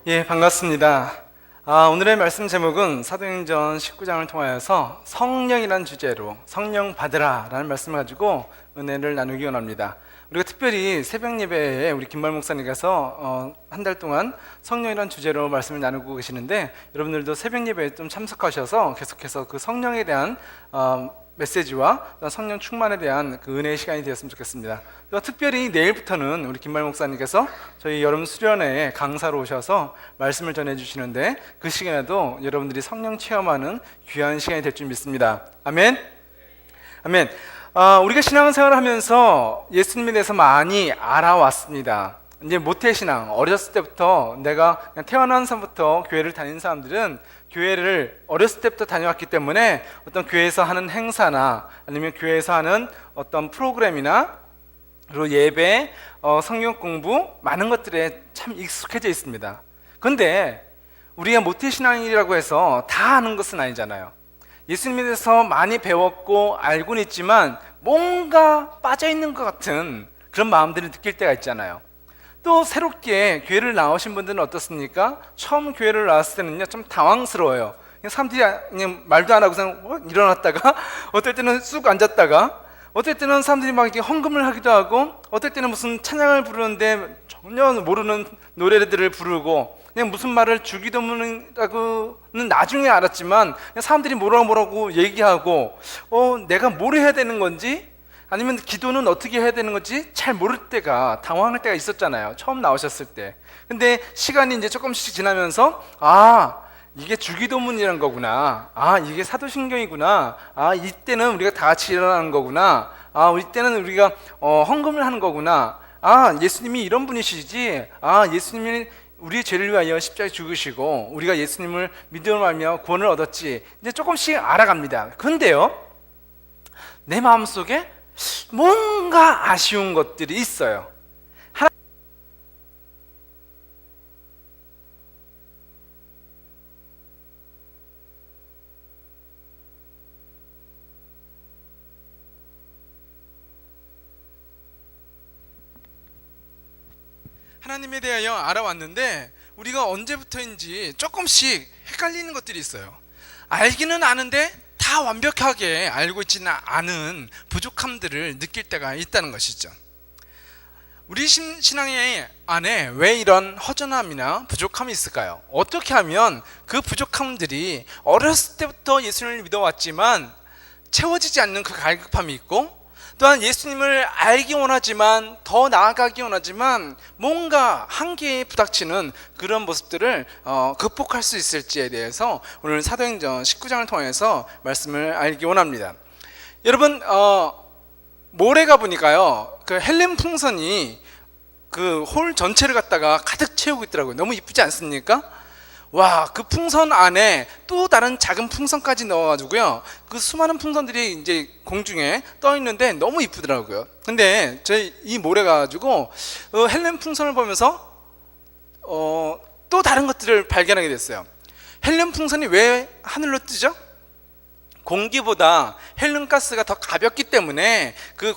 예, 반갑습니다. 오늘의 말씀 제목은 사도행전 19장을 통하여서 성령이라는 주제로 성령 받으라 라는 말씀을 가지고 은혜를 나누기 원합니다. 우리가 특별히 새벽 예배에 우리 김말 목사님께서 한 달 동안 성령이라는 주제로 말씀을 나누고 계시는데, 여러분들도 새벽 예배에 좀 참석하셔서 계속해서 그 성령에 대한 메시지와 성령 충만에 대한 그 은혜의 시간이 되었으면 좋겠습니다. 또 특별히 내일부터는 우리 김말 목사님께서 저희 여름 수련회에 강사로 오셔서 말씀을 전해주시는데, 그 시간에도 여러분들이 성령 체험하는 귀한 시간이 될 줄 믿습니다. 아멘. 아멘. 우리가 신앙생활을 하면서 예수님에 대해서 많이 알아왔습니다. 이제 모태신앙, 어렸을 때부터 내가 그냥 태어난 사람부터 교회를 다니는 사람들은 교회를 어렸을 때부터 다녀왔기 때문에 어떤 교회에서 하는 행사나 아니면 교회에서 하는 어떤 프로그램이나 그리고 예배, 성경 공부, 많은 것들에 참 익숙해져 있습니다. 그런데 우리가 모태신앙이라고 해서 다 아는 것은 아니잖아요. 예수님에 대해서 많이 배웠고 알고는 있지만 뭔가 빠져있는 것 같은 그런 마음들을 느낄 때가 있잖아요. 또 새롭게 교회를 나오신 분들은 어떻습니까? 처음 교회를 나왔을 때는요, 좀 당황스러워요. 그냥 사람들이 그냥 말도 안 하고 그냥 일어났다가 어떨 때는 쑥 앉았다가 어떨 때는 사람들이 막 이렇게 헌금을 하기도 하고 어떨 때는 무슨 찬양을 부르는데 전혀 모르는 노래들을 부르고 그냥 무슨 말을 주기도문이라고는 나중에 알았지만 그냥 사람들이 뭐라고 얘기하고 내가 뭘 해야 되는 건지 아니면 기도는 어떻게 해야 되는 건지 잘 모를 때가, 당황할 때가 있었잖아요, 처음 나오셨을 때. 근데 시간이 이제 조금씩 지나면서 이게 주기도문이란 거구나, 이게 사도신경이구나, 이때는 우리가 다 같이 일어나는 거구나, 이때는 우리가 헌금을 하는 거구나, 예수님이 이런 분이시지, 예수님이 우리의 죄를 위하여 십자가에 죽으시고 우리가 예수님을 믿음으로 구원을 얻었지, 이제 조금씩 알아갑니다. 그런데요, 내 마음속에 뭔가 아쉬운 것들이 있어요. 하나님에 대하여 알아왔는데 우리가 언제부터인지 조금씩 헷갈리는 것들이 있어요. 알기는 아는데 다 완벽하게 알고 있지는 않은 부족함들을 느낄 때가 있다는 것이죠. 우리 신앙의 안에 왜 이런 허전함이나 부족함이 있을까요? 어떻게 하면 그 부족함들이 어렸을 때부터 예수님을 믿어왔지만 채워지지 않는 그 갈급함이 있고, 또한 예수님을 알기 원하지만 더 나아가기 원하지만 뭔가 한계에 부닥치는 그런 모습들을 극복할 수 있을지에 대해서 오늘 사도행전 19장을 통해서 말씀을 알기 원합니다. 여러분, 모레가 보니까요, 그 헬렌 풍선이 그 홀 전체를 갖다가 가득 채우고 있더라고요. 너무 이쁘지 않습니까? 와, 그 풍선 안에 또 다른 작은 풍선까지 넣어가지고요, 그 수많은 풍선들이 이제 공중에 떠 있는데 너무 이쁘더라고요. 근데 저희 이 모레 가지고 헬렌 풍선을 보면서 또 다른 것들을 발견하게 됐어요. 헬렌 풍선이 왜 하늘로 뜨죠? 공기보다 헬륨가스가 더 가볍기 때문에 그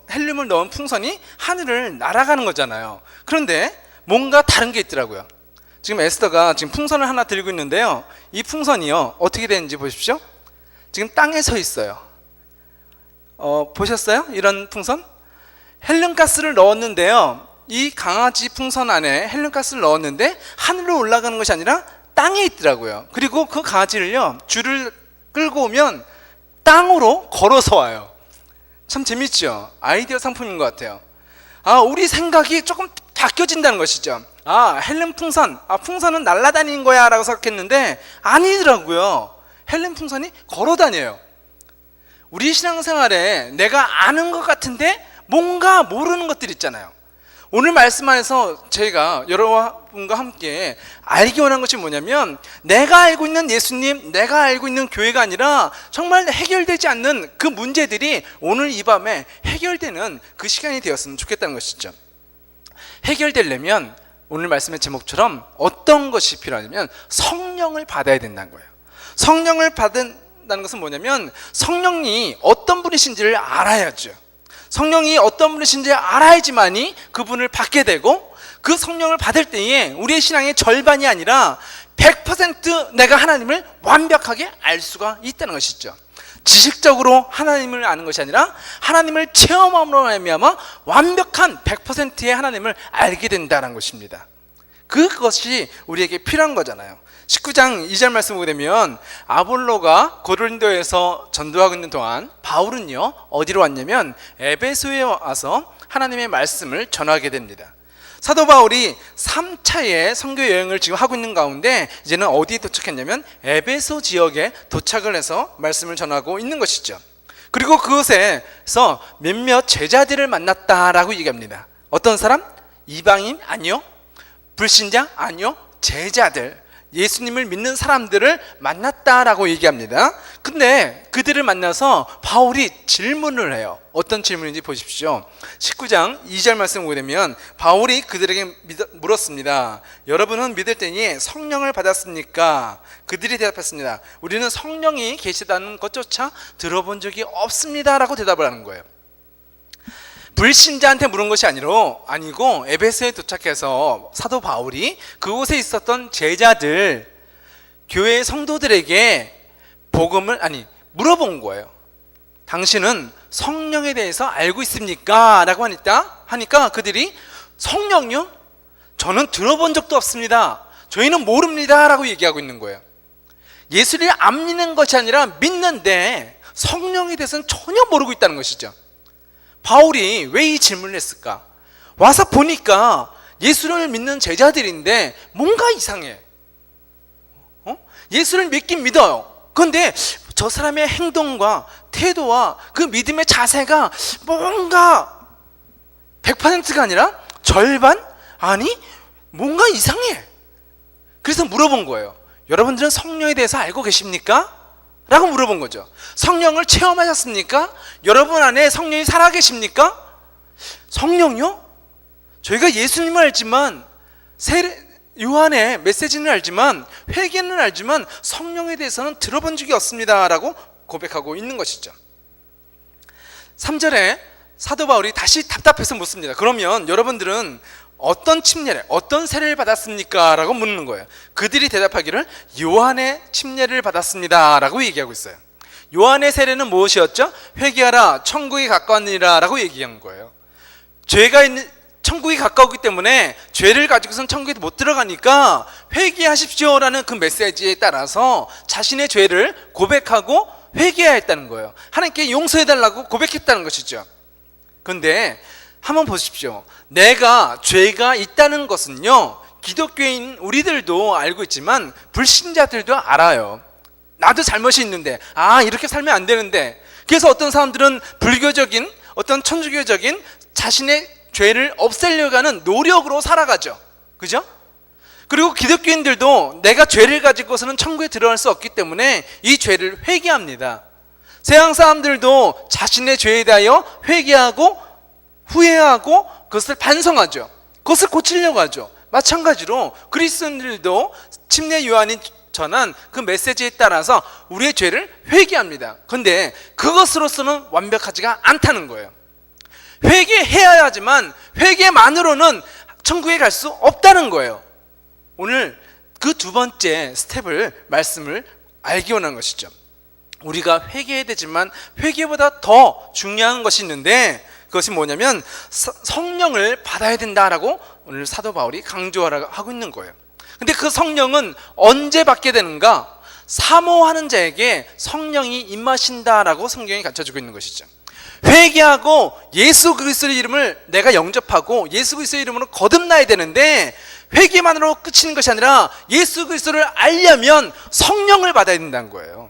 헬륨을 넣은 풍선이 하늘을 날아가는 거잖아요. 그런데 뭔가 다른 게 있더라고요. 지금 에스더가 지금 풍선을 하나 들고 있는데요, 이 풍선이요 어떻게 되는지 보십시오. 지금 땅에 서 있어요. 보셨어요? 이런 풍선? 헬륨가스를 넣었는데요, 이 강아지 풍선 안에 헬륨가스를 넣었는데 하늘로 올라가는 것이 아니라 땅에 있더라고요. 그리고 그 강아지를요, 줄을 끌고 오면 땅으로 걸어서 와요. 참 재밌죠? 아이디어 상품인 것 같아요. 우리 생각이 조금 바뀌어진다는 것이죠. 헬렌 풍선, 풍선은 날아다니는 거야 라고 생각했는데 아니더라고요. 헬렌 풍선이 걸어 다녀요. 우리 신앙생활에 내가 아는 것 같은데 뭔가 모르는 것들 있잖아요. 오늘 말씀 안에서 저희가 여러분과 함께 알기 원한 것이 뭐냐면, 내가 알고 있는 예수님, 내가 알고 있는 교회가 아니라 정말 해결되지 않는 그 문제들이 오늘 이 밤에 해결되는 그 시간이 되었으면 좋겠다는 것이죠. 해결되려면 오늘 말씀의 제목처럼 어떤 것이 필요하냐면 성령을 받아야 된다는 거예요. 성령을 받는다는 것은 뭐냐면 성령이 어떤 분이신지를 알아야죠. 성령이 어떤 분이신지 알아야지만이 그분을 받게 되고, 그 성령을 받을 때에 우리의 신앙의 절반이 아니라 100% 내가 하나님을 완벽하게 알 수가 있다는 것이죠. 지식적으로 하나님을 아는 것이 아니라 하나님을 체험함으로 말미암아 완벽한 100%의 하나님을 알게 된다는 것입니다. 그것이 우리에게 필요한 거잖아요. 19장 2절 말씀 보게 되면 아볼로가 고린도에서 전도하고 있는 동안 바울은요 어디로 왔냐면 에베소에 와서 하나님의 말씀을 전하게 됩니다. 사도 바울이 3차의 선교 여행을 지금 하고 있는 가운데 이제는 어디에 도착했냐면 에베소 지역에 도착을 해서 말씀을 전하고 있는 것이죠. 그리고 그곳에서 몇몇 제자들을 만났다라고 얘기합니다. 어떤 사람? 이방인? 아니요. 불신자? 아니요. 제자들, 예수님을 믿는 사람들을 만났다라고 얘기합니다. 근데 그들을 만나서 바울이 질문을 해요. 어떤 질문인지 보십시오. 19장 2절 말씀 보게 되면 바울이 그들에게 물었습니다. 여러분은 믿을 때니 성령을 받았습니까? 그들이 대답했습니다. 우리는 성령이 계시다는 것조차 들어본 적이 없습니다 라고 대답을 하는 거예요. 불신자한테 물은 것이 아니고 에베소에 도착해서 사도 바울이 그곳에 있었던 제자들, 교회의 성도들에게 물어본 거예요. 당신은 성령에 대해서 알고 있습니까? 라고 하니까 그들이 성령요? 저는 들어본 적도 없습니다. 저희는 모릅니다 라고 얘기하고 있는 거예요. 예수를 안 믿는 것이 아니라 믿는데 성령에 대해서는 전혀 모르고 있다는 것이죠. 바울이 왜 이 질문을 했을까? 와서 보니까 예수를 믿는 제자들인데 뭔가 이상해. 예수를 믿긴 믿어요. 그런데 저 사람의 행동과 태도와 그 믿음의 자세가 뭔가 100%가 아니라 절반? 아니 뭔가 이상해. 그래서 물어본 거예요. 여러분들은 성령에 대해서 알고 계십니까? 라고 물어본 거죠. 성령을 체험하셨습니까? 여러분 안에 성령이 살아계십니까? 성령요? 저희가 예수님을 알지만 요한의 메시지는 알지만 회개는 알지만 성령에 대해서는 들어본 적이 없습니다 라고 고백하고 있는 것이죠. 3절에 사도 바울이 다시 답답해서 묻습니다. 그러면 여러분들은 어떤 침례를, 어떤 세례를 받았습니까? 라고 묻는 거예요. 그들이 대답하기를 요한의 침례를 받았습니다 라고 얘기하고 있어요. 요한의 세례는 무엇이었죠? 회개하라 천국이 가까웠느니라 라고 얘기한 거예요. 죄가 있는 천국이 가까웠기 때문에 죄를 가지고선 천국에 못 들어가니까 회개하십시오 라는 그 메시지에 따라서 자신의 죄를 고백하고 회개해야 했다는 거예요. 하나님께 용서해달라고 고백했다는 것이죠. 그런데 한번 보십시오. 내가 죄가 있다는 것은요 기독교인 우리들도 알고 있지만 불신자들도 알아요. 나도 잘못이 있는데 이렇게 살면 안 되는데, 그래서 어떤 사람들은 불교적인 어떤 천주교적인 자신의 죄를 없애려고 하는 노력으로 살아가죠. 그죠? 그리고 기독교인들도 내가 죄를 가지고서는 천국에 들어갈 수 없기 때문에 이 죄를 회개합니다. 세상 사람들도 자신의 죄에 대하여 회개하고 후회하고 그것을 반성하죠. 그것을 고치려고 하죠. 마찬가지로 그리스도인들도 침례 요한이 전한 그 메시지에 따라서 우리의 죄를 회개합니다. 그런데 그것으로서는 완벽하지가 않다는 거예요. 회개해야 하지만 회개만으로는 천국에 갈 수 없다는 거예요. 오늘 그 두 번째 스텝을 말씀을 알기 원하는 것이죠. 우리가 회개해야 되지만 회개보다 더 중요한 것이 있는데 그것이 뭐냐면 성령을 받아야 된다라고 오늘 사도 바울이 강조하고 있는 거예요. 근데 그 성령은 언제 받게 되는가? 사모하는 자에게 성령이 임하신다라고 성경이 갖춰주고 있는 것이죠. 회개하고 예수 그리스도의 이름을 내가 영접하고 예수 그리스도의 이름으로 거듭나야 되는데 회개만으로 끝이는 것이 아니라 예수 그리스도를 알려면 성령을 받아야 된다는 거예요.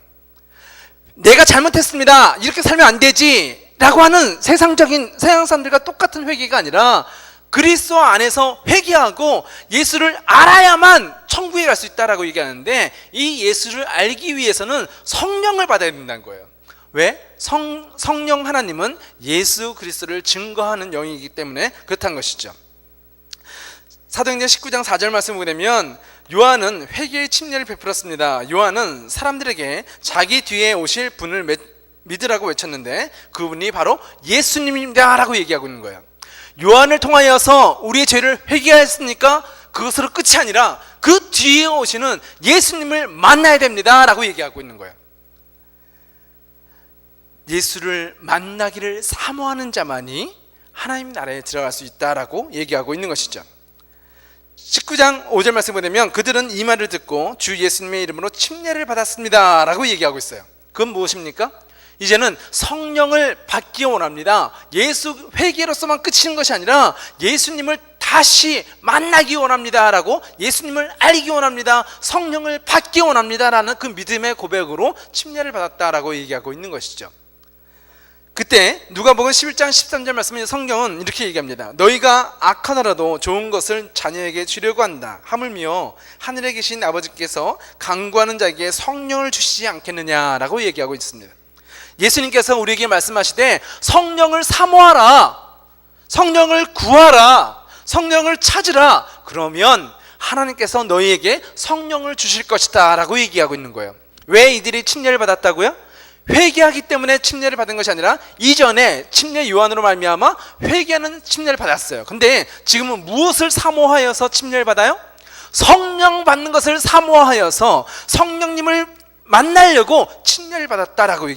내가 잘못했습니다, 이렇게 살면 안 되지 라고 하는 세상 사람들과 똑같은 회개가 아니라 그리스도 안에서 회개하고 예수를 알아야만 천국에 갈 수 있다라고 얘기하는데, 이 예수를 알기 위해서는 성령을 받아야 된다는 거예요. 왜? 성령 하나님은 예수 그리스도를 증거하는 영이기 때문에 그렇다는 것이죠. 사도행전 19장 4절 말씀 보게 되면 요한은 회개의 침례를 베풀었습니다. 요한은 사람들에게 자기 뒤에 오실 분을 믿으라고 외쳤는데 그분이 바로 예수님입니다 라고 얘기하고 있는 거예요. 요한을 통하여서 우리의 죄를 회개하였으니까 그것으로 끝이 아니라 그 뒤에 오시는 예수님을 만나야 됩니다 라고 얘기하고 있는 거예요. 예수를 만나기를 사모하는 자만이 하나님 나라에 들어갈 수 있다라고 얘기하고 있는 것이죠. 19장 5절 말씀 보면 그들은 이 말을 듣고 주 예수님의 이름으로 침례를 받았습니다 라고 얘기하고 있어요. 그건 무엇입니까? 이제는 성령을 받기 원합니다. 예수 회개로서만 끝이는 것이 아니라 예수님을 다시 만나기 원합니다 라고, 예수님을 알기 원합니다, 성령을 받기 원합니다 라는 그 믿음의 고백으로 침례를 받았다라고 얘기하고 있는 것이죠. 그때 누가복음 11장 13절 말씀에 성경은 이렇게 얘기합니다. 너희가 악하더라도 좋은 것을 자녀에게 주려고 한다 하물며 하늘에 계신 아버지께서 간구하는 자에게 성령을 주시지 않겠느냐라고 얘기하고 있습니다. 예수님께서 우리에게 말씀하시되 성령을 사모하라, 성령을 구하라, 성령을 찾으라, 그러면 하나님께서 너희에게 성령을 주실 것이다 라고 얘기하고 있는 거예요. 왜 이들이 침례를 받았다고요? 회개하기 때문에 침례를 받은 것이 아니라 이전에 침례 요한으로 말미암아 회개하는 침례를 받았어요. 근데 지금은 무엇을 사모하여서 침례를 받아요? 성령 받는 것을 사모하여서 성령님을 만나려고 침례를 받았다라고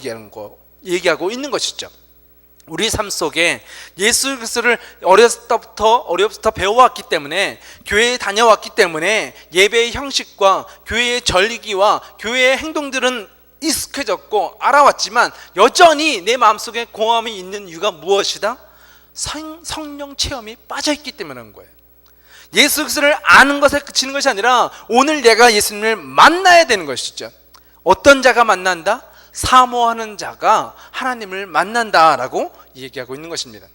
얘기하고 있는 것이죠. 우리 삶 속에 예수 그리스도를 어렸을 때부터 배워왔기 때문에, 교회에 다녀왔기 때문에 예배의 형식과 교회의 전리기와 교회의 행동들은 익숙해졌고 알아왔지만 여전히 내 마음속에 공허함이 있는 이유가 무엇이다? 성령 체험이 빠져있기 때문인 거예요. 예수 그리스도를 아는 것에 그치는 것이 아니라 오늘 내가 예수님을 만나야 되는 것이죠. 어떤 자가 만난다? 사모하는 자가 하나님을 만난다라고 얘기하고 있는 것입니다.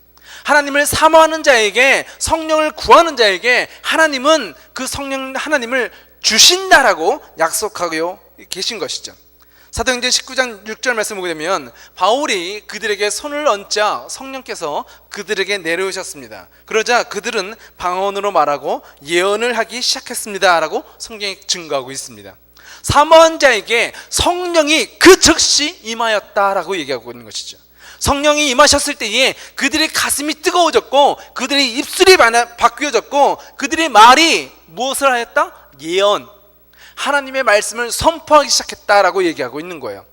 하나님을 사모하는 자에게, 성령을 구하는 자에게 하나님은 그 성령 하나님을 주신다라고 약속하고 계신 것이죠. 사도행전 19장 6절 말씀 보게 되면 바울이 그들에게 손을 얹자 성령께서 그들에게 내려오셨습니다. 그러자 그들은 방언으로 말하고 예언을 하기 시작했습니다 라고 성경이 증거하고 있습니다. 사모한 자에게 성령이 그 즉시 임하였다라고 얘기하고 있는 것이죠. 성령이 임하셨을 때에 그들의 가슴이 뜨거워졌고 그들의 입술이 바뀌어졌고 그들의 말이 무엇을 하였다? 예언, 하나님의 말씀을 선포하기 시작했다라고 얘기하고 있는 거예요.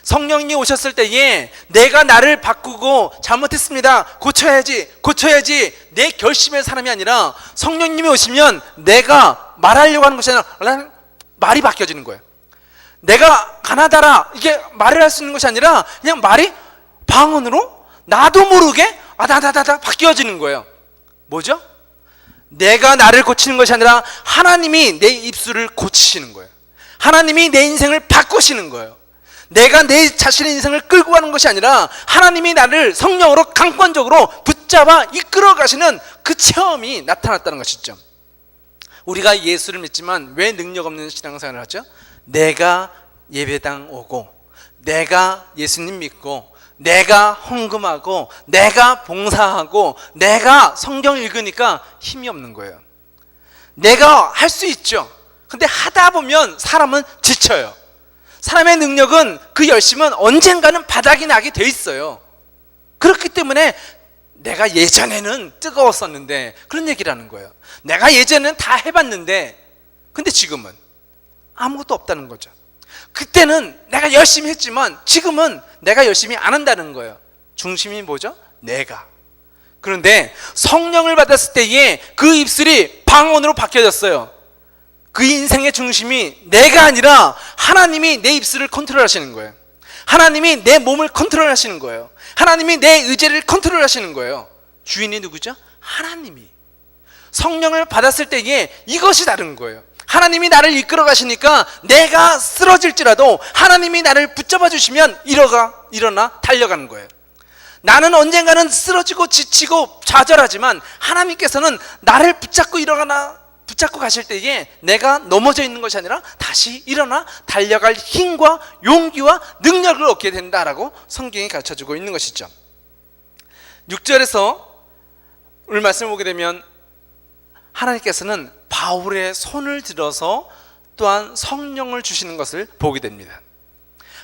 성령이 오셨을 때에 내가 나를 바꾸고 잘못했습니다, 고쳐야지 내 결심의 사람이 아니라 성령님이 오시면 내가 말하려고 하는 것이 아니라 말이 바뀌어지는 거예요. 내가 가나다라 이게 말을 할 수 있는 것이 아니라 그냥 말이 방언으로 나도 모르게 아다다다다 바뀌어지는 거예요. 뭐죠? 내가 나를 고치는 것이 아니라 하나님이 내 입술을 고치시는 거예요. 하나님이 내 인생을 바꾸시는 거예요. 내가 내 자신의 인생을 끌고 가는 것이 아니라 하나님이 나를 성령으로 강권적으로 붙잡아 이끌어 가시는 그 체험이 나타났다는 것이죠. 우리가 예수를 믿지만 왜 능력 없는 신앙생활을 하죠? 내가 예배당 오고, 내가 예수님 믿고, 내가 헌금하고, 내가 봉사하고, 내가 성경 읽으니까 힘이 없는 거예요. 내가 할 수 있죠. 근데 하다 보면 사람은 지쳐요. 사람의 능력은, 그 열심은 언젠가는 바닥이 나게 돼 있어요. 그렇기 때문에 내가 예전에는 뜨거웠었는데, 그런 얘기를 하는 거예요. 내가 예전에는 다 해봤는데 근데 지금은 아무것도 없다는 거죠. 그때는 내가 열심히 했지만 지금은 내가 열심히 안 한다는 거예요. 중심이 뭐죠? 내가. 그런데 성령을 받았을 때에 그 입술이 방언으로 바뀌어졌어요. 그 인생의 중심이 내가 아니라 하나님이 내 입술을 컨트롤하시는 거예요. 하나님이 내 몸을 컨트롤하시는 거예요. 하나님이 내 의지를 컨트롤하시는 거예요. 주인이 누구죠? 하나님이. 성령을 받았을 때에 이것이 다른 거예요. 하나님이 나를 이끌어 가시니까 내가 쓰러질지라도 하나님이 나를 붙잡아 주시면 일어나 달려가는 거예요. 나는 언젠가는 쓰러지고 지치고 좌절하지만 하나님께서는 나를 붙잡고 가실 때에 내가 넘어져 있는 것이 아니라 다시 일어나 달려갈 힘과 용기와 능력을 얻게 된다라고 성경이 가르쳐주고 있는 것이죠. 6절에서 오늘 말씀을 보게 되면 하나님께서는 바울의 손을 들어서 또한 성령을 주시는 것을 보게 됩니다.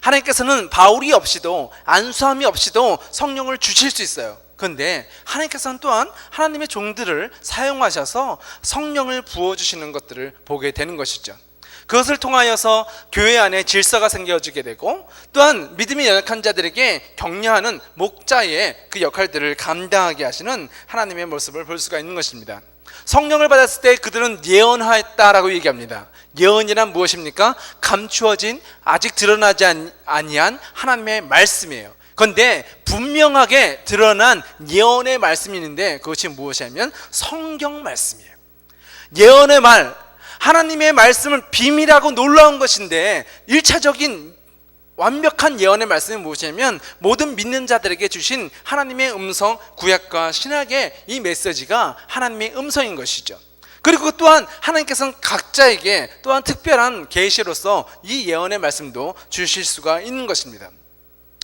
하나님께서는 바울이 없이도, 안수함이 없이도 성령을 주실 수 있어요. 그런데 하나님께서는 또한 하나님의 종들을 사용하셔서 성령을 부어주시는 것들을 보게 되는 것이죠. 그것을 통하여서 교회 안에 질서가 생겨지게 되고, 또한 믿음이 연약한 자들에게 격려하는 목자의 그 역할들을 감당하게 하시는 하나님의 모습을 볼 수가 있는 것입니다. 성령을 받았을 때 그들은 예언하였다라고 얘기합니다. 예언이란 무엇입니까? 감추어진, 아직 드러나지 아니한 하나님의 말씀이에요. 그런데 분명하게 드러난 예언의 말씀이 있는데, 그것이 무엇이냐면 성경 말씀이에요. 예언의 말, 하나님의 말씀은 비밀하고 놀라운 것인데, 1차적인 완벽한 예언의 말씀이 무엇이냐면 모든 믿는 자들에게 주신 하나님의 음성, 구약과 신약의 이 메시지가 하나님의 음성인 것이죠. 그리고 또한 하나님께서는 각자에게 또한 특별한 계시로서 이 예언의 말씀도 주실 수가 있는 것입니다.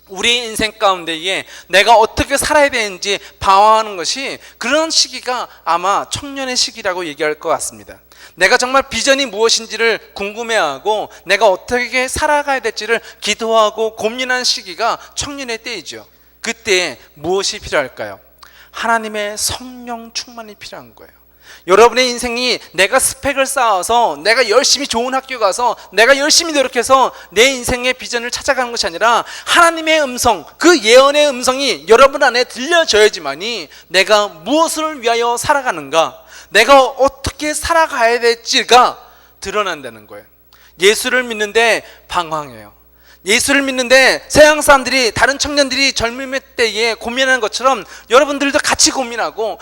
우리 인생 가운데에 내가 어떻게 살아야 되는지 방황하는 것이, 그런 시기가 아마 청년의 시기라고 얘기할 것 같습니다. 내가 정말 비전이 무엇인지를 궁금해하고 내가 어떻게 살아가야 될지를 기도하고 고민하는 시기가 청년의 때이죠. 그때 무엇이 필요할까요? 하나님의 성령 충만이 필요한 거예요. 여러분의 인생이 내가 스펙을 쌓아서 내가 열심히 좋은 학교 가서 내가 열심히 노력해서 내 인생의 비전을 찾아가는 것이 아니라 하나님의 음성, 그 예언의 음성이 여러분 안에 들려져야지만이 내가 무엇을 위하여 살아가는가, 내가 어떻게 살아가야 될지가 드러난다는 거예요. 예수를 믿는데 방황해요. 예수를 믿는데 세상 사람들이, 다른 청년들이 젊음의 때에 고민하는 것처럼 여러분들도 같이 고민하고,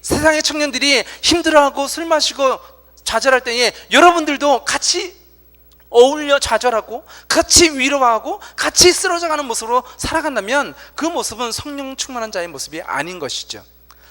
세상의 청년들이 힘들어하고 술 마시고 좌절할 때에 여러분들도 같이 어울려 좌절하고 같이 위로하고 같이 쓰러져가는 모습으로 살아간다면 그 모습은 성령 충만한 자의 모습이 아닌 것이죠.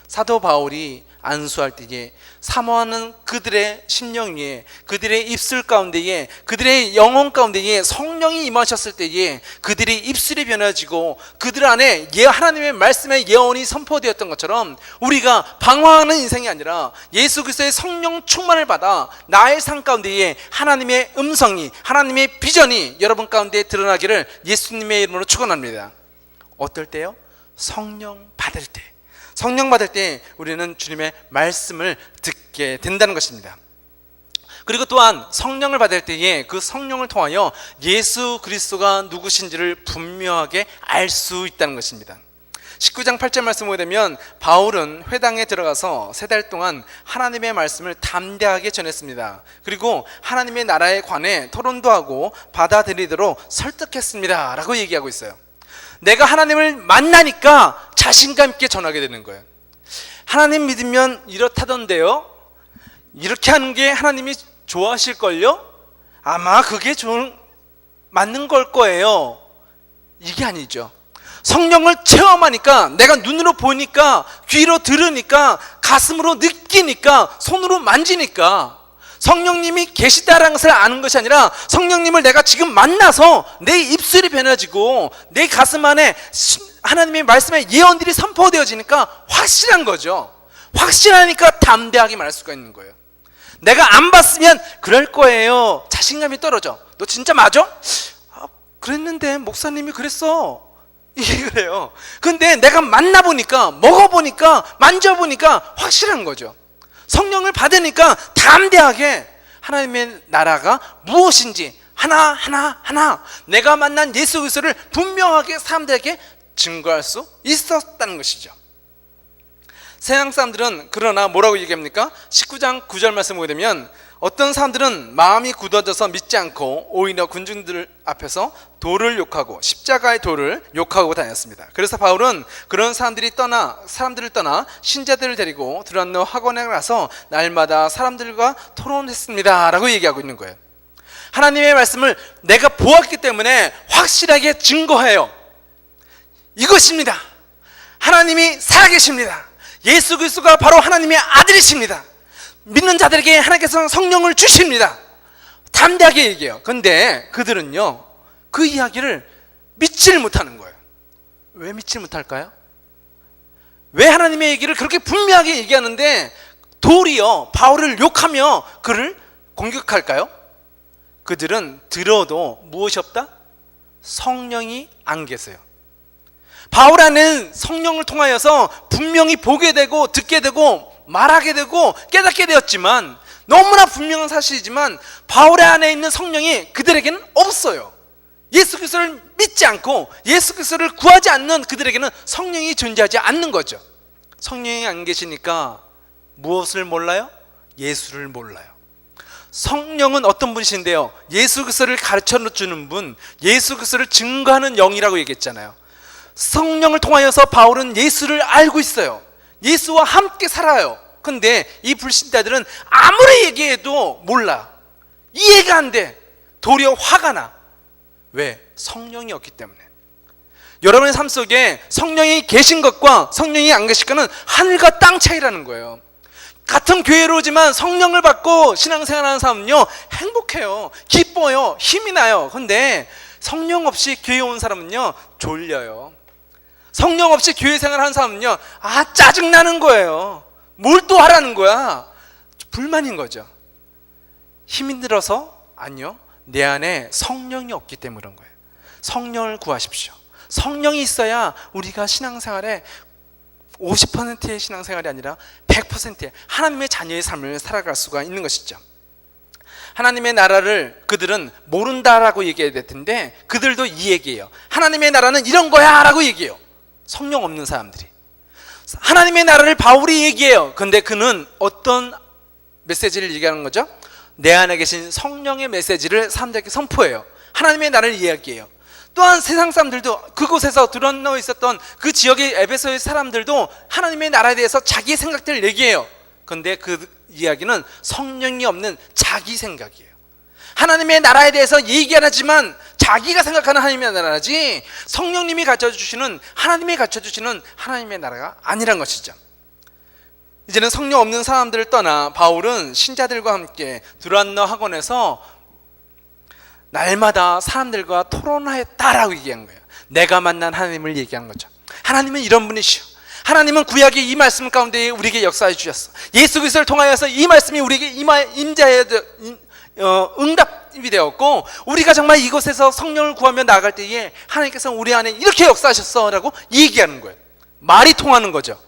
사도 바울이 안수할 때에 사모하는 그들의 심령 위에, 그들의 입술 가운데에, 그들의 영혼 가운데에 성령이 임하셨을 때에 그들의 입술이 변해지고 그들 안에 하나님의 말씀의 예언이 선포되었던 것처럼, 우리가 방황하는 인생이 아니라 예수 그리스도의 성령 충만을 받아 나의 삶 가운데에 하나님의 음성이, 하나님의 비전이 여러분 가운데 드러나기를 예수님의 이름으로 축원합니다. 어떨 때요? 성령 받을 때. 성령 받을 때 우리는 주님의 말씀을 듣게 된다는 것입니다. 그리고 또한 성령을 받을 때에 그 성령을 통하여 예수 그리스도가 누구신지를 분명하게 알 수 있다는 것입니다. 19장 8절 말씀 보게 되면 바울은 회당에 들어가서 3달 동안 하나님의 말씀을 담대하게 전했습니다. 그리고 하나님의 나라에 관해 토론도 하고 받아들이도록 설득했습니다 라고 얘기하고 있어요. 내가 하나님을 만나니까 자신감 있게 전하게 되는 거예요. 하나님 믿으면 이렇다던데요? 이렇게 하는 게 하나님이 좋아하실걸요? 아마 그게 맞는 걸 거예요. 이게 아니죠. 성령을 체험하니까, 내가 눈으로 보니까, 귀로 들으니까, 가슴으로 느끼니까, 손으로 만지니까 성령님이 계시다라는 것을 아는 것이 아니라, 성령님을 내가 지금 만나서 내 입술이 변해지고 내 가슴 안에 하나님의 말씀의 예언들이 선포되어지니까 확실한 거죠. 확실하니까 담대하게 말할 수가 있는 거예요. 내가 안 봤으면 그럴 거예요. 자신감이 떨어져. 너 진짜 맞아? 그랬는데 목사님이 그랬어. 이게 그래요. 근데 내가 만나보니까, 먹어보니까, 만져보니까 확실한 거죠. 성령을 받으니까 담대하게 하나님의 나라가 무엇인지 하나 내가 만난 예수 그리스도를 분명하게 사람들에게 증거할 수 있었다는 것이죠. 세상 사람들은 그러나 뭐라고 얘기합니까? 19장 9절 말씀 보게 되면 어떤 사람들은 마음이 굳어져서 믿지 않고 오히려 군중들 앞에서 돌을 욕하고 십자가의 돌을 욕하고 다녔습니다. 그래서 바울은 그런 사람들을 떠나 신자들을 데리고 두란노 학원에 가서 날마다 사람들과 토론했습니다 라고 얘기하고 있는 거예요. 하나님의 말씀을 내가 보았기 때문에 확실하게 증거해요. 이것입니다. 하나님이 살아계십니다. 예수 그리스도가 바로 하나님의 아들이십니다. 믿는 자들에게 하나님께서 성령을 주십니다. 담대하게 얘기해요. 그런데 그들은요, 그 이야기를 믿지를 못하는 거예요. 왜 믿지 못할까요? 왜 하나님의 얘기를 그렇게 분명하게 얘기하는데 도리어 바울을 욕하며 그를 공격할까요? 그들은 들어도 무엇이 없다? 성령이 안 계세요. 바울 안에는 성령을 통하여서 분명히 보게 되고 듣게 되고 말하게 되고 깨닫게 되었지만, 너무나 분명한 사실이지만 바울 안에 있는 성령이 그들에게는 없어요. 예수 그리스도를 믿지 않고 예수 그리스도를 구하지 않는 그들에게는 성령이 존재하지 않는 거죠. 성령이 안 계시니까 무엇을 몰라요? 예수를 몰라요. 성령은 어떤 분이신데요? 예수 그리스도를 가르쳐주는 분, 예수 그리스도를 증거하는 영이라고 얘기했잖아요. 성령을 통하여서 바울은 예수를 알고 있어요. 예수와 함께 살아요. 근데 이 불신자들은 아무리 얘기해도 몰라. 이해가 안 돼. 도리어 화가 나. 왜? 성령이 없기 때문에. 여러분의 삶 속에 성령이 계신 것과 성령이 안 계신 것은 하늘과 땅 차이라는 거예요. 같은 교회로 오지만 성령을 받고 신앙생활하는 사람은요, 행복해요, 기뻐요, 힘이 나요. 근데 성령 없이 교회 온 사람은요, 졸려요. 성령 없이 교회 생활하는 사람은요, 짜증나는 거예요. 뭘 또 하라는 거야? 불만인 거죠. 힘이 들어서? 아니요, 내 안에 성령이 없기 때문에 그런 거예요. 성령을 구하십시오. 성령이 있어야 우리가 신앙생활에 50%의 신앙생활이 아니라 100%의 하나님의 자녀의 삶을 살아갈 수가 있는 것이죠. 하나님의 나라를 그들은 모른다라고 얘기해야 될 텐데, 그들도 이 얘기예요. 하나님의 나라는 이런 거야 라고 얘기해요. 성령 없는 사람들이. 하나님의 나라를 바울이 얘기해요. 근데 그는 어떤 메시지를 얘기하는 거죠? 내 안에 계신 성령의 메시지를 사람들에게 선포해요. 하나님의 나라를 이야기해요. 또한 세상 사람들도, 그곳에서 드러누워 있었던 그 지역의 에베소의 사람들도 하나님의 나라에 대해서 자기의 생각들을 얘기해요. 그런데 그 이야기는 성령이 없는 자기 생각이에요. 하나님의 나라에 대해서 얘기 안 하지만 자기가 생각하는 하나님의 나라지, 성령님이 가르쳐주시는, 하나님이 가르쳐주시는 하나님의 나라가 아니란 것이죠. 이제는 성령 없는 사람들을 떠나 바울은 신자들과 함께 두란노 학원에서 날마다 사람들과 토론하였다라고 얘기한 거예요. 내가 만난 하나님을 얘기한 거죠. 하나님은 이런 분이시오. 하나님은 구약의 이 말씀 가운데 우리에게 역사해 주셨어. 예수 그리스도를 통하여서 이 말씀이 우리에게 임자에 응답이 되었고, 우리가 정말 이곳에서 성령을 구하며 나아갈 때에 하나님께서 우리 안에 이렇게 역사하셨어 라고 얘기하는 거예요. 말이 통하는 거죠.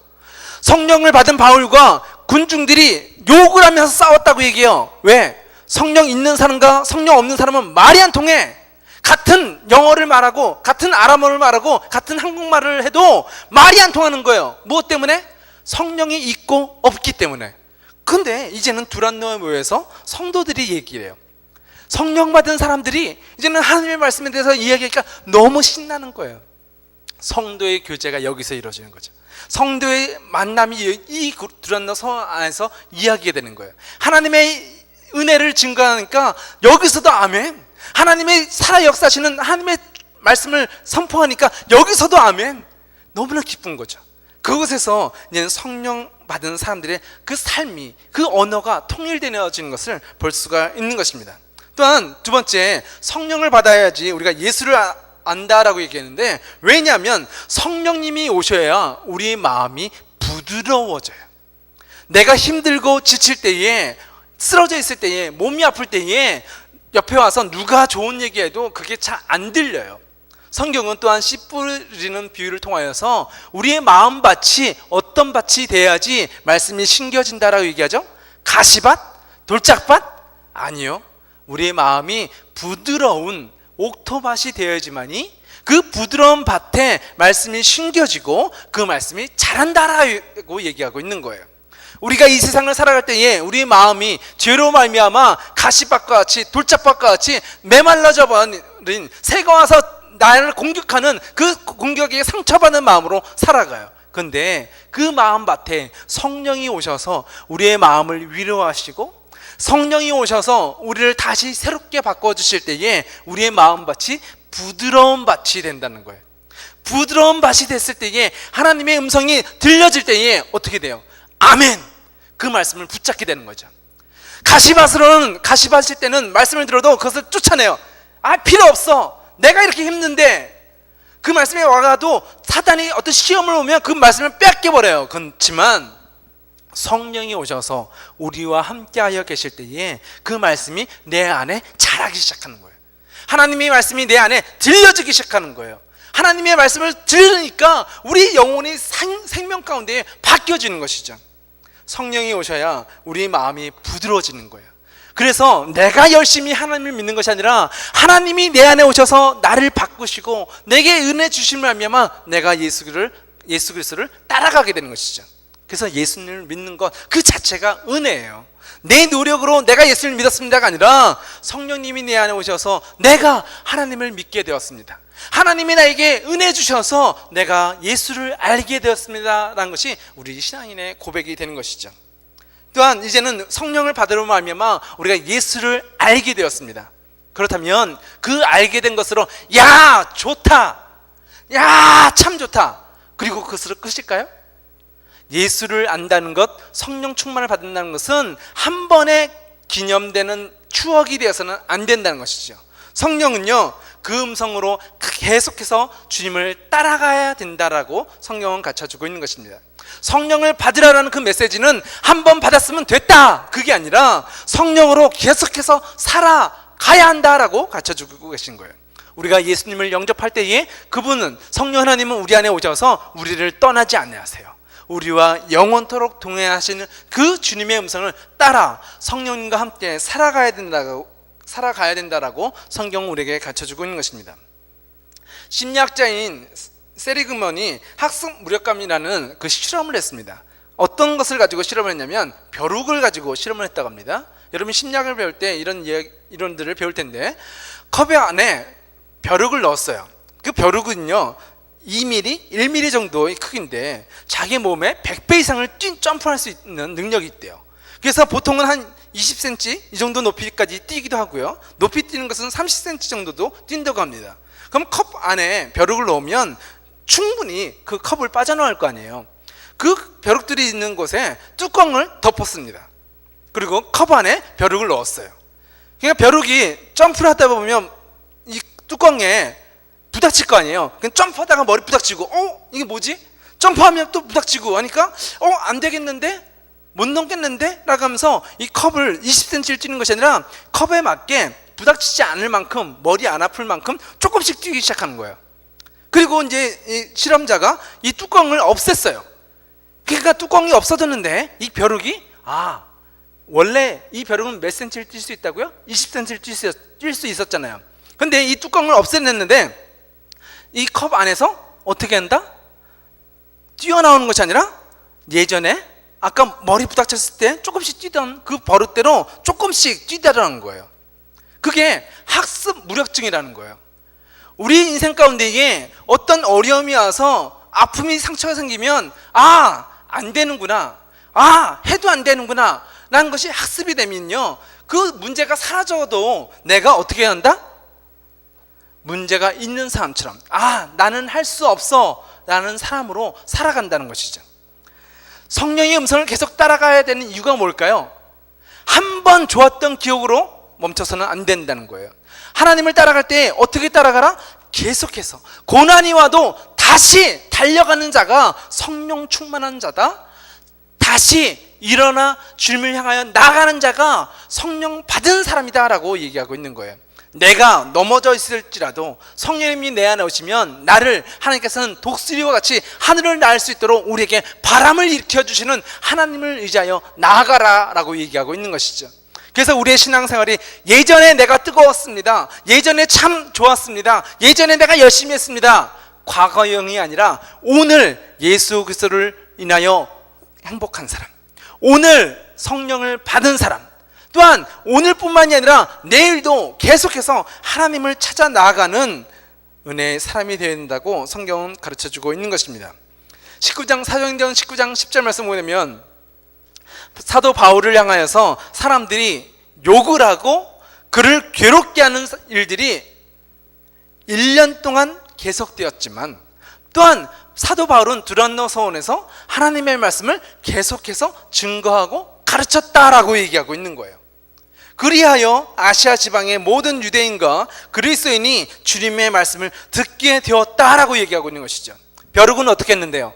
성령을 받은 바울과 군중들이 욕을 하면서 싸웠다고 얘기해요. 왜? 성령 있는 사람과 성령 없는 사람은 말이 안 통해. 같은 영어를 말하고 같은 아람어를 말하고 같은 한국말을 해도 말이 안 통하는 거예요. 무엇 때문에? 성령이 있고 없기 때문에. 근데 이제는 두란노에 모여서 성도들이 얘기를 해요. 성령 받은 사람들이 이제는 하나님의 말씀에 대해서 이야기하니까 너무 신나는 거예요. 성도의 교제가 여기서 이루어지는 거죠. 성도의 만남이 이 두란노 성 안에서 이야기가 되는 거예요. 하나님의 은혜를 증거하니까 여기서도 아멘. 하나님의 살아 역사하시는 하나님의 말씀을 선포하니까 여기서도 아멘. 너무나 기쁜 거죠. 그곳에서 이제 성령 받은 사람들의 그 삶이, 그 언어가 통일되어지는 것을 볼 수가 있는 것입니다. 또한 두 번째, 성령을 받아야지 우리가 예수를 안다라고 얘기했는데, 왜냐하면 성령님이 오셔야 우리의 마음이 부드러워져요. 내가 힘들고 지칠 때에, 쓰러져 있을 때에, 몸이 아플 때에 옆에 와서 누가 좋은 얘기해도 그게 잘 안 들려요. 성경은 또한 씨 뿌리는 비유를 통하여서 우리의 마음밭이 어떤 밭이 돼야지 말씀이 심겨진다라고 얘기하죠? 가시밭? 돌짝밭? 아니요. 우리의 마음이 부드러운 옥토밭이 되어야지만이 그 부드러운 밭에 말씀이 심겨지고 그 말씀이 자란다라고 얘기하고 있는 거예요. 우리가 이 세상을 살아갈 때에 우리의 마음이 죄로 말미암아 가시밭과 같이 돌짝밭과 같이 메말라져 버린 새가 와서 나를 공격하는 그 공격에 상처받는 마음으로 살아가요. 그런데 그 마음밭에 성령이 오셔서 우리의 마음을 위로하시고, 성령이 오셔서 우리를 다시 새롭게 바꿔주실 때에 우리의 마음밭이 부드러운 밭이 된다는 거예요. 부드러운 밭이 됐을 때에 하나님의 음성이 들려질 때에 어떻게 돼요? 아멘! 그 말씀을 붙잡게 되는 거죠. 가시밭일 때는 말씀을 들어도 그것을 쫓아내요. 필요 없어. 내가 이렇게 힘든데, 그 말씀에 와가도 사단이 어떤 시험을 오면 그 말씀을 뺏겨버려요. 그렇지만 성령이 오셔서 우리와 함께하여 계실 때에 그 말씀이 내 안에 자라기 시작하는 거예요. 하나님의 말씀이 내 안에 들려지기 시작하는 거예요. 하나님의 말씀을 들으니까 우리 영혼이 생명 가운데 바뀌어지는 것이죠. 성령이 오셔야 우리 마음이 부드러워지는 거예요. 그래서 내가 열심히 하나님을 믿는 것이 아니라 하나님이 내 안에 오셔서 나를 바꾸시고 내게 은혜 주심을 알면 내가 예수 그리스도를 따라가게 되는 것이죠. 그래서 예수님을 믿는 것 그 자체가 은혜예요. 내 노력으로 내가 예수를 믿었습니다가 아니라 성령님이 내 안에 오셔서 내가 하나님을 믿게 되었습니다. 하나님이 나에게 은혜 주셔서 내가 예수를 알게 되었습니다라는 것이 우리 신앙인의 고백이 되는 것이죠. 또한 이제는 성령을 받으러 말미암아 우리가 예수를 알게 되었습니다. 그렇다면 그 알게 된 것으로 야 좋다, 야 참 좋다, 그리고 그것으로 끝일까요? 예수를 안다는 것, 성령 충만을 받는다는 것은 한 번에 기념되는 추억이 되어서는 안 된다는 것이죠. 성령은요 그 음성으로 계속해서 주님을 따라가야 된다라고 성령은 가르쳐주고 있는 것입니다. 성령을 받으라는 그 메시지는 한 번 받았으면 됐다 그게 아니라 성령으로 계속해서 살아가야 한다라고 가르쳐주고 계신 거예요. 우리가 예수님을 영접할 때에 그분은 성령 하나님은 우리 안에 오셔서 우리를 떠나지 않으세요. 우리와 영원토록 동행하시는 그 주님의 음성을 따라 성령님과 함께 살아가야 된다라고 성경은 우리에게 가르쳐주고 있는 것입니다. 심리학자인 세리그먼이 학습 무력감이라는 그 실험을 했습니다. 어떤 것을 가지고 실험을 했냐면 벼룩을 가지고 실험을 했다고 합니다. 여러분 심리학을 배울 때 이론들을 배울 텐데 컵 안에 벼룩을 넣었어요. 그 벼룩은요 2mm, 1mm 정도의 크기인데 자기 몸에 100배 이상을 점프할 수 있는 능력이 있대요. 그래서 보통은 한 20cm 이 정도 높이까지 뛰기도 하고요, 높이 뛰는 것은 30cm 정도도 뛴다고 합니다. 그럼 컵 안에 벼룩을 넣으면 충분히 그 컵을 빠져나갈 거 아니에요. 그 벼룩들이 있는 곳에 뚜껑을 덮었습니다. 그리고 컵 안에 벼룩을 넣었어요. 그러니까 벼룩이 점프를 하다 보면 이 뚜껑에 부닥칠 거 아니에요. 그냥 점프하다가 머리 부닥치고 이게 뭐지? 점프하면 또 부닥치고 하니까 안 되겠는데? 못 넘겠는데? 라고 하면서 이 컵을 20cm를 뛰는 것이 아니라 컵에 맞게 부닥치지 않을 만큼, 머리 안 아플 만큼 조금씩 뛰기 시작하는 거예요. 그리고 이제 이 실험자가 이 뚜껑을 없앴어요. 그러니까 뚜껑이 없어졌는데 이 벼룩이 원래 이 벼룩은 몇 cm를 뛸 수 있다고요? 20cm를 뛸 수 있었잖아요. 근데 이 뚜껑을 없앴는데 이 컵 안에서 어떻게 한다? 뛰어나오는 것이 아니라 예전에 아까 머리 부닥쳤을 때 조금씩 뛰던 그 버릇대로 조금씩 뛰다라는 거예요. 그게 학습 무력증이라는 거예요. 우리 인생 가운데에 어떤 어려움이 와서 아픔이 상처가 생기면 안 되는구나, 해도 안 되는구나 라는 것이 학습이 되면요 그 문제가 사라져도 내가 어떻게 한다? 문제가 있는 사람처럼 나는 할 수 없어 라는 사람으로 살아간다는 것이죠. 성령의 음성을 계속 따라가야 되는 이유가 뭘까요? 한 번 좋았던 기억으로 멈춰서는 안 된다는 거예요. 하나님을 따라갈 때 어떻게 따라가라? 계속해서 고난이 와도 다시 달려가는 자가 성령 충만한 자다. 다시 일어나 주님을 향하여 나가는 자가 성령 받은 사람이다 라고 얘기하고 있는 거예요. 내가 넘어져 있을지라도 성령님이 내 안에 오시면 나를 하나님께서는 독수리와 같이 하늘을 날 수 있도록 우리에게 바람을 일으켜 주시는 하나님을 의지하여 나아가라 라고 얘기하고 있는 것이죠. 그래서 우리의 신앙생활이 예전에 내가 뜨거웠습니다, 예전에 참 좋았습니다, 예전에 내가 열심히 했습니다, 과거형이 아니라 오늘 예수 그리스도를 인하여 행복한 사람, 오늘 성령을 받은 사람, 또한 오늘뿐만이 아니라 내일도 계속해서 하나님을 찾아 나아가는 은혜의 사람이 되어야 된다고 성경은 가르쳐주고 있는 것입니다. 사도행전 19장 10절 말씀 보면 사도 바울을 향하여서 사람들이 욕을 하고 그를 괴롭게 하는 일들이 1년 동안 계속되었지만 또한 사도 바울은 두란노 서원에서 하나님의 말씀을 계속해서 증거하고 가르쳤다라고 얘기하고 있는 거예요. 그리하여 아시아 지방의 모든 유대인과 그리스도인이 주님의 말씀을 듣게 되었다라고 얘기하고 있는 것이죠. 벼룩은 어떻게 했는데요?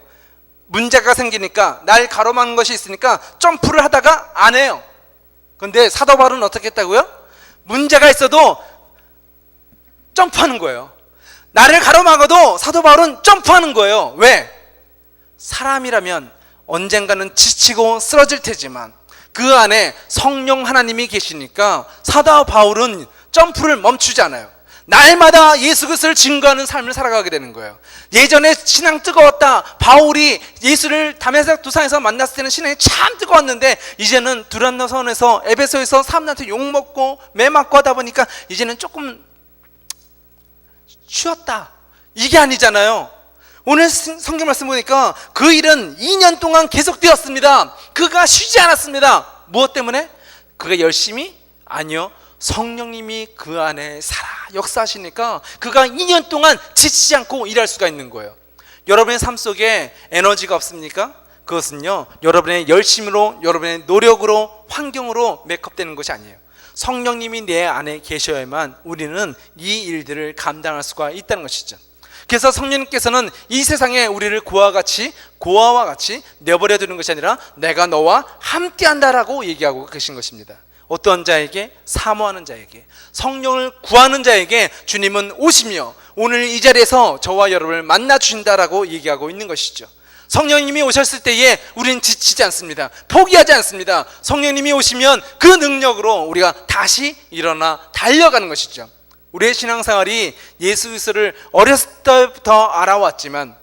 문제가 생기니까 날 가로막는 것이 있으니까 점프를 하다가 안 해요. 그런데 사도 바울은 어떻게 했다고요? 문제가 있어도 점프하는 거예요. 나를 가로막아도 사도 바울은 점프하는 거예요. 왜? 사람이라면 언젠가는 지치고 쓰러질 테지만 그 안에 성령 하나님이 계시니까 사도 바울은 점프를 멈추지 않아요. 날마다 예수 그리스도를 증거하는 삶을 살아가게 되는 거예요. 예전에 신앙 뜨거웠다. 바울이 예수를 다메섹 도상에서 만났을 때는 신앙이 참 뜨거웠는데 이제는 두란노선에서 에베소에서 사람들한테 욕먹고 매맞고 하다 보니까 이제는 조금 쉬었다. 이게 아니잖아요. 오늘 성경 말씀 보니까 그 일은 2년 동안 계속되었습니다. 그가 쉬지 않았습니다. 무엇 때문에? 그가 열심히? 아니요. 성령님이 그 안에 살아 역사하시니까 그가 2년 동안 지치지 않고 일할 수가 있는 거예요. 여러분의 삶 속에 에너지가 없습니까? 그것은요, 여러분의 열심으로, 여러분의 노력으로, 환경으로 메이크업되는 것이 아니에요. 성령님이 내 안에 계셔야만 우리는 이 일들을 감당할 수가 있다는 것이죠. 그래서 성령님께서는 이 세상에 우리를 고아와 같이 내버려 두는 것이 아니라 내가 너와 함께 한다라고 얘기하고 계신 것입니다. 어떤 자에게? 사모하는 자에게, 성령을 구하는 자에게 주님은 오시며 오늘 이 자리에서 저와 여러분을 만나 주신다라고 얘기하고 있는 것이죠. 성령님이 오셨을 때에 우리는 지치지 않습니다. 포기하지 않습니다. 성령님이 오시면 그 능력으로 우리가 다시 일어나 달려가는 것이죠. 우리의 신앙생활이 예수 그리스도를 어렸을 때부터 알아왔지만,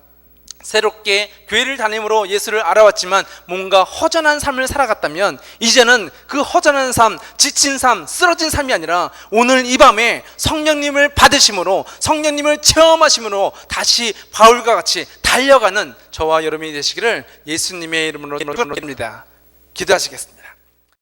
새롭게 교회를 다님으로 예수를 알아왔지만 뭔가 허전한 삶을 살아갔다면 이제는 그 허전한 삶, 지친 삶, 쓰러진 삶이 아니라 오늘 이 밤에 성령님을 받으심으로, 성령님을 체험하심으로 다시 바울과 같이 달려가는 저와 여러분이 되시기를 예수님의 이름으로 기도합니다. 기도하시겠습니다.